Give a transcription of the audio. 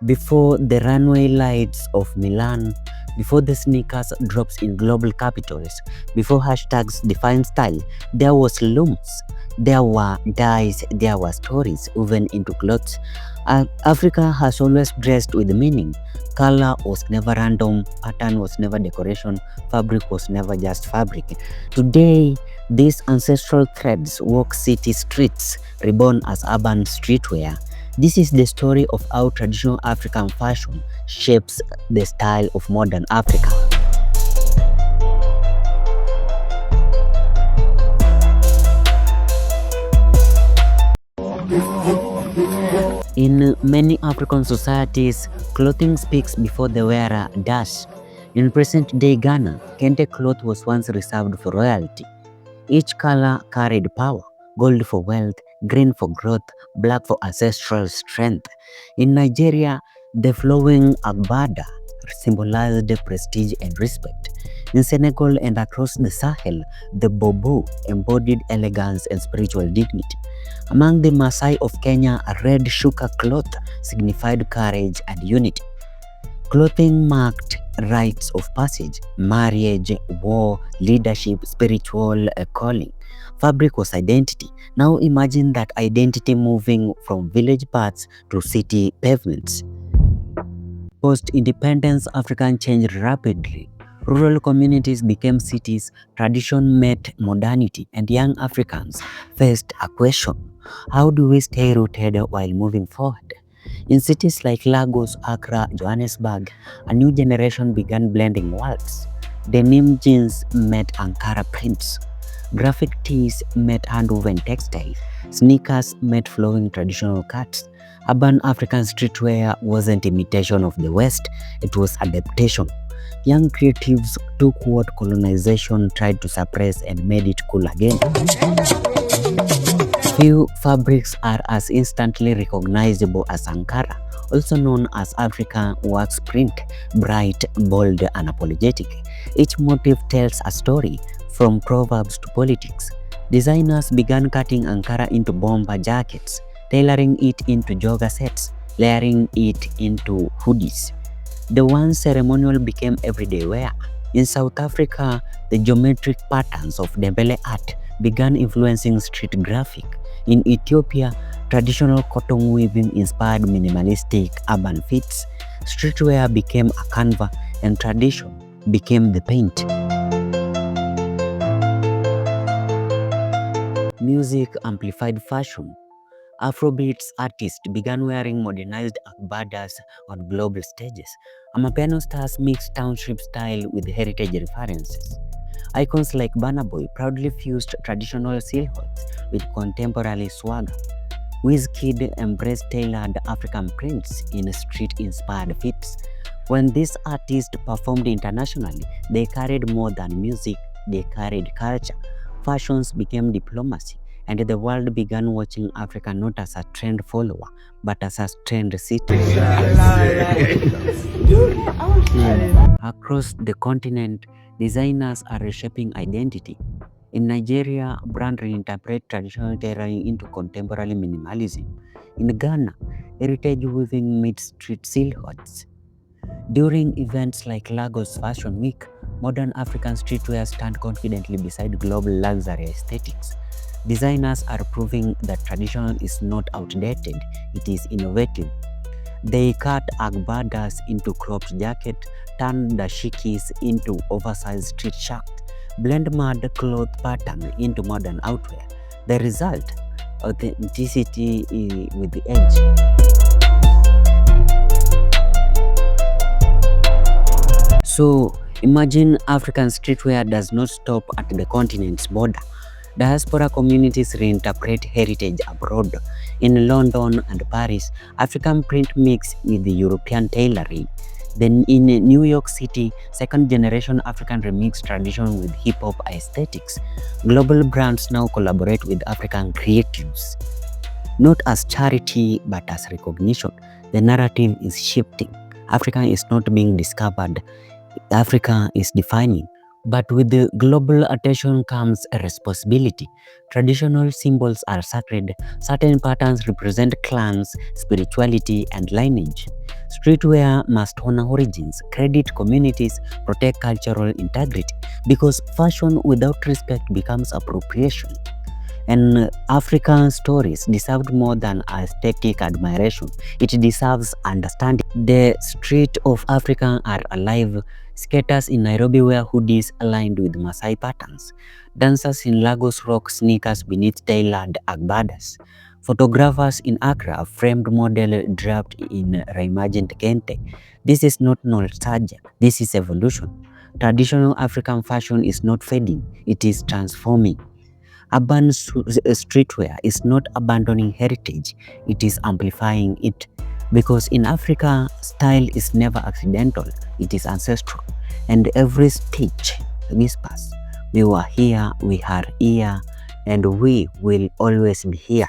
before the runway lights of Milan, before the sneakers drops in global capitals, before hashtags define style, there was looms, there were dyes, there were stories woven into clothes. Africa has always dressed with meaning. Color was never random, pattern was never decoration, fabric was never just fabric. Today, these ancestral threads walk city streets, reborn as urban streetwear. This is the story of how traditional African fashion shapes the style of modern Africa. In many African societies, clothing speaks before the wearer does. In present-day Ghana, kente cloth was once reserved for royalty. Each color carried power: gold for wealth, green for growth, black for ancestral strength. In Nigeria, the flowing agbada symbolized prestige and respect. In Senegal and across the Sahel, the bobo embodied elegance and spiritual dignity. Among the Maasai of Kenya, a red shuka cloth signified courage and unity. Clothing marked rites of passage, marriage, war, leadership, spiritual calling. Fabric was identity. Now imagine that identity moving from village paths to city pavements. Post-independence, Africa changed rapidly. Rural communities became cities, tradition met modernity, and young Africans faced a question: how do we stay rooted while moving forward? In cities like Lagos, Accra, Johannesburg, a new generation began blending worlds. Denim jeans met Ankara prints. Graphic tees met hand-woven textiles. Sneakers met flowing traditional cuts. Urban African streetwear wasn't imitation of the West, it was adaptation. Young creatives took what colonization tried to suppress and made it cool again. Few fabrics are as instantly recognizable as Ankara, also known as African wax print, bright, bold, unapologetic. Each motif tells a story, from proverbs to politics. Designers began cutting Ankara into bomber jackets, tailoring it into jogger sets, layering it into hoodies. The once ceremonial became everyday wear. In South Africa, the geometric patterns of Dembele art began influencing street graphic. In Ethiopia, traditional cotton weaving inspired minimalistic urban fits. Streetwear became a canvas and tradition became the paint. Music amplified fashion. Afrobeats artists began wearing modernized agbadas on global stages. Amapiano stars mixed township style with heritage references. Icons like Burna Boy proudly fused traditional silhouettes with contemporary swagger. Wizkid embraced tailored African prints in street-inspired fits. When these artists performed internationally, they carried more than music, they carried culture. Fashions became diplomacy, and the world began watching Africa not as a trend follower, but as a trend setter. Across the continent, designers are reshaping identity. In Nigeria, brands reinterpret traditional tailoring into contemporary minimalism. In Ghana, heritage weaving meets street silhouettes. During events like Lagos Fashion Week, modern African streetwear stand confidently beside global luxury aesthetics. Designers are proving that tradition is not outdated, it is innovative. They cut agbadas into cropped jacket, turn dashikis into oversized street shirt, blend mud cloth pattern into modern outwear. The result: authenticity with the edge. So imagine African streetwear does not stop at the continent's border. Diaspora communities reinterpret heritage abroad. In London and Paris, African print mix with the European tailoring. Then in New York City, second-generation African remix tradition with hip-hop aesthetics. Global brands now collaborate with African creatives. Not as charity, but as recognition. The narrative is shifting. Africa is not being discovered. Africa is defining. But with the global attention comes a responsibility. Traditional symbols are sacred. Certain patterns represent clans, spirituality, and lineage. Streetwear must honor origins, credit communities, protect cultural integrity, because fashion without respect becomes appropriation. And African stories deserved more than aesthetic admiration. It deserves understanding. The streets of Africa are alive. Skaters in Nairobi wear hoodies aligned with Maasai patterns. Dancers in Lagos rock sneakers beneath tailored agbadas. Photographers in Accra framed model draped in reimagined kente. This is not nostalgia. This is evolution. Traditional African fashion is not fading. It is transforming. Urban streetwear is not abandoning heritage, it is amplifying it. Because in Africa, style is never accidental, it is ancestral. And every stitch whispers, we were here, we are here, and we will always be here.